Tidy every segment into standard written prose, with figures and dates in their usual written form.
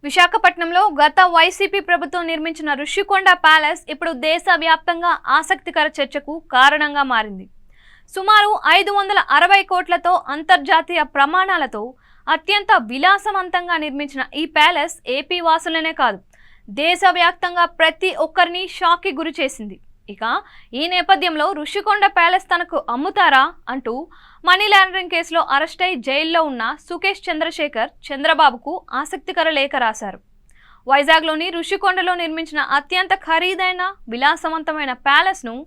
విశాఖపట్నంలో గత వైసీపీ ప్రభుత్వం నిర్మించిన ఋషికొండ ప్యాలెస్ ఇప్పుడు దేశవ్యాప్తంగా ఆసక్తికర చర్చకు కారణంగా మారింది. సుమారు 560 కోట్లతో అంతర్జాతీయ ప్రమాణాలతో అత్యంత విలాసవంతంగా నిర్మించిన ఈ ప్యాలెస్ ఏపీ వాసులనే కాదు, దేశవ్యాప్తంగా ప్రతి ఒక్కరిని షాక్కి గురి చేసింది. ఇక ఈ నేపథ్యంలో ఋషికొండ ప్యాలెస్ తనకు అమ్ముతారా అంటూ మనీ లాండరింగ్ కేసులో అరెస్ట్ అయి జైల్లో ఉన్న సుకేష్ చంద్రశేఖర్ చంద్రబాబుకు ఆసక్తికర లేఖ రాశారు. వైజాగ్లోని ఋషికొండలో నిర్మించిన అత్యంత ఖరీదైన విలాసవంతమైన ప్యాలెస్ను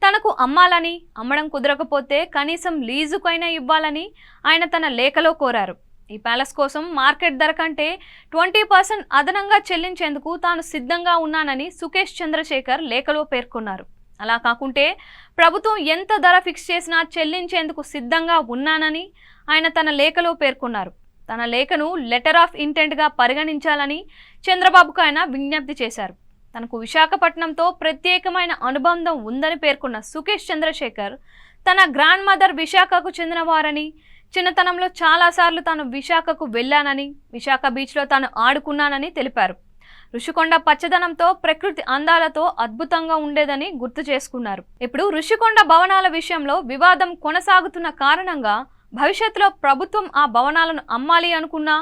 తనకు అమ్మాలని, అమ్మడం కుదరకపోతే కనీసం లీజుకైనా ఇవ్వాలని ఆయన తన లేఖలో కోరారు. ఈ ప్యాలెస్ కోసం మార్కెట్ ధర కంటే 20% అదనంగా చెల్లించేందుకు తాను సిద్ధంగా ఉన్నానని సుకేష్ చంద్రశేఖర్ లేఖలో పేర్కొన్నారు. అలా కాకుంటే ప్రభుత్వం ఎంత ధర ఫిక్స్ చేసినా చెల్లించేందుకు సిద్ధంగా ఉన్నానని ఆయన తన లేఖలో పేర్కొన్నారు. తన లేఖను లెటర్ ఆఫ్ ఇంటెంట్గా పరిగణించాలని చంద్రబాబుకు ఆయన విజ్ఞప్తి చేశారు. తనకు విశాఖపట్నంతో ప్రత్యేకమైన అనుబంధం ఉందని పేర్కొన్న సుకేష్ చంద్రశేఖర్ తన గ్రాండ్ మదర్ విశాఖకు చెందినవారని, చిన్నతనంలో చాలాసార్లు తాను విశాఖకు వెళ్ళానని, విశాఖ బీచ్లో తాను ఆడుకున్నానని తెలిపారు. ఋషికొండ పచ్చదనంతో, ప్రకృతి అందాలతో అద్భుతంగా ఉండేదని గుర్తు చేసుకున్నారు. ఇప్పుడు ఋషికొండ భవనాల విషయంలో వివాదం కొనసాగుతున్న కారణంగా భవిష్యత్తులో ప్రభుత్వం ఆ భవనాలను అమ్మాలి అనుకున్నా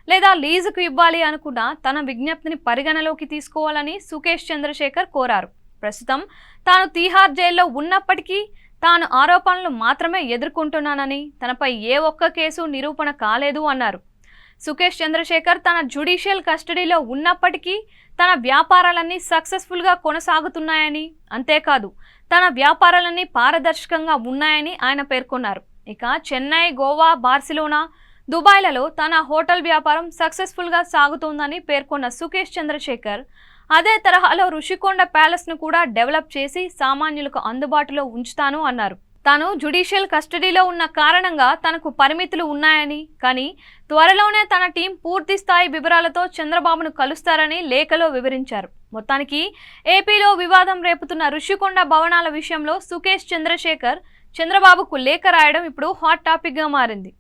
లేదా లీజుకు ఇవ్వాలి అనుకున్నా తన విజ్ఞప్తిని పరిగణలోకి తీసుకోవాలని సుకేష్ చంద్రశేఖర్ కోరారు. ప్రస్తుతం తాను తీహార్ జైల్లో ఉన్నప్పటికీ తాను ఆరోపణలు మాత్రమే ఎదుర్కొంటున్నానని, తనపై ఏ ఒక్క కేసు నిరూపణ కాలేదు అన్నారు. సుకేష్ చంద్రశేఖర్ తన జ్యుడిషియల్ కస్టడీలో ఉన్నప్పటికీ తన వ్యాపారాలన్నీ సక్సెస్ఫుల్గా కొనసాగుతున్నాయని, అంతేకాదు తన వ్యాపారాలన్నీ పారదర్శకంగా ఉన్నాయని ఆయన పేర్కొన్నారు. ఇక చెన్నై, గోవా, బార్సిలోనా, దుబాయ్లలో తన హోటల్ వ్యాపారం సక్సెస్ఫుల్గా సాగుతోందని పేర్కొన్న సుకేష్ చంద్రశేఖర్ అదే తరహాలో ఋషికొండ ప్యాలెస్ను కూడా డెవలప్ చేసి సామాన్యులకు అందుబాటులో ఉంచుతాను అన్నారు. తాను జ్యుడిషియల్ కస్టడీలో ఉన్న కారణంగా తనకు పరిమితులు ఉన్నాయని, కానీ త్వరలోనే తన టీం పూర్తి స్థాయి వివరాలతో చంద్రబాబును కలుస్తారని లేఖలో వివరించారు. మొత్తానికి ఏపీలో వివాదం రేపుతున్న ఋషికొండ భవనాల విషయంలో సుకేష్ చంద్రశేఖర్ చంద్రబాబుకు లేఖ రాయడం ఇప్పుడు హాట్ టాపిక్గా మారింది.